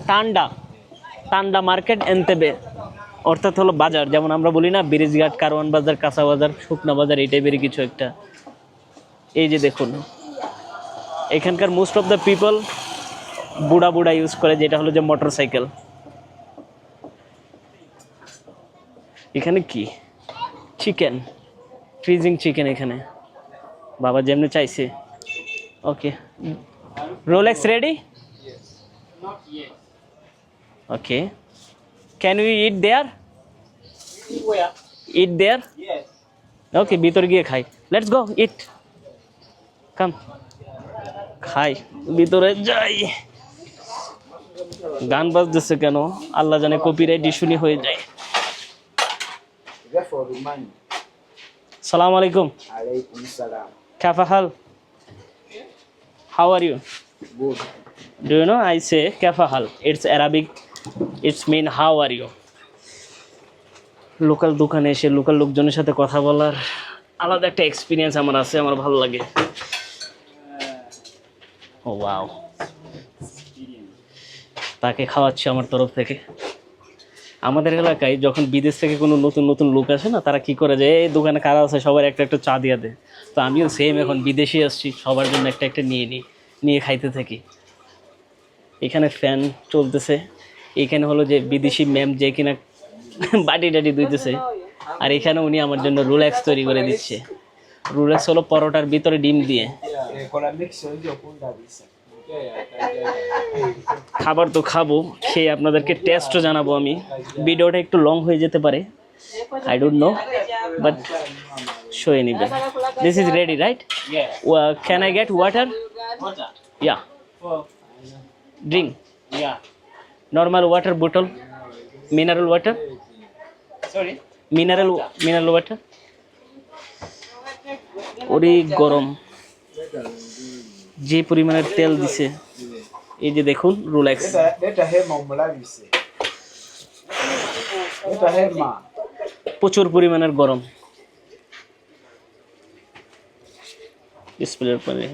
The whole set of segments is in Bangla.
টান্ডা টান্ডা মার্কেট এনতেবে, অর্থাৎ হলো বাজার, যেমন আমরা বলি না ব্রিজঘাট, কারওয়ান বাজার, কাঁচা বাজার, শুকনা বাজার, এই টাইপেরই কিছু একটা। এই যে দেখুন এখানকার মোস্ট অফ দ্য পিপল বুড়া বুড়া ইউজ করে, যেটা হলো যে মোটরসাইকেল। এখানে কি চিকেন, ফ্রিজিং চিকেন এখানে, বাবা যেমনি চাইছে। Okay, Rolex ready? Okay, can we eat there? Eat there? Okay, ভিতরে গিয়ে খাই। লেটস গো ইট, কাম খাই, ভিতরে যাই। গান বাজতেছে কেন আল্লাহ জানে, কপিরাইট ইস্যু হয়ে যায়। সালাম আলাইকুম। কাইফা হাল? How are you? Good. Do you know I say কাইফা হাল? It's Arabic. It's mean how are you? Local দোকানে এসে লোকাল লোকজনের সাথে কথা বলার আলাদা একটা এক্সপিরিয়েন্স আমার আছে, আমার ভালো লাগে। ও ওয়াও, তাকে খাওয়াচ্ছি আমার তরফ থেকে। আমাদের এলাকায় যখন বিদেশ থেকে কোনো নতুন নতুন লোক আসে না, তারা কি করে যে এই দোকানে কারা আছে সবার একটা একটা চা দিয়ে দেয়। তো আমিও সেম, এখন বিদেশি আসছি, সবার জন্য একটা একটা নিয়ে খাইতে থাকি। এখানে ফ্যান চলতেছে, এখানে হলো যে বিদেশি ম্যাম যে কিনা বাটি টাটি ধুইতেছে, আর এখানে উনি আমার জন্য রোলেক্স তৈরি করে দিচ্ছে। রোলেক্স হলো পরোটার ভিতরে ডিম দিয়ে। খাবার তো খাবো, খেয়ে আপনাদেরকে টেস্টও জানাবো আমি। ভিডিওটা একটু লং হয়ে যেতে পারে, I don't know, but show anyway. This is ready right? Can I get water? Yeah, drink, normal water বোতল, মিনারেল ওয়াটার, মিনারেল ওয়াটার। ওরে গরম, যে পরিমাণের তেল দিছে। এই যে দেখুন রোলেক্স, প্রচুর পরিমাণের গরম। ডিসপ্লের পরে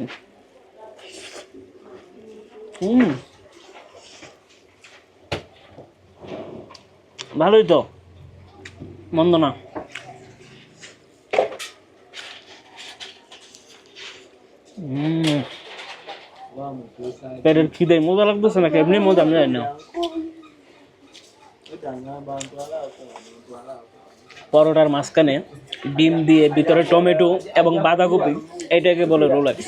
ভালোই তো, মন্দ না। পেটের খিদে মজা লাগতেছে নাকি এমনি মজা, আমি জানি না। পরোটার মাঝখানে ডিম দিয়ে ভিতরে টমেটো এবং বাঁধাকপি, এটাকে বলে রোলেক্স।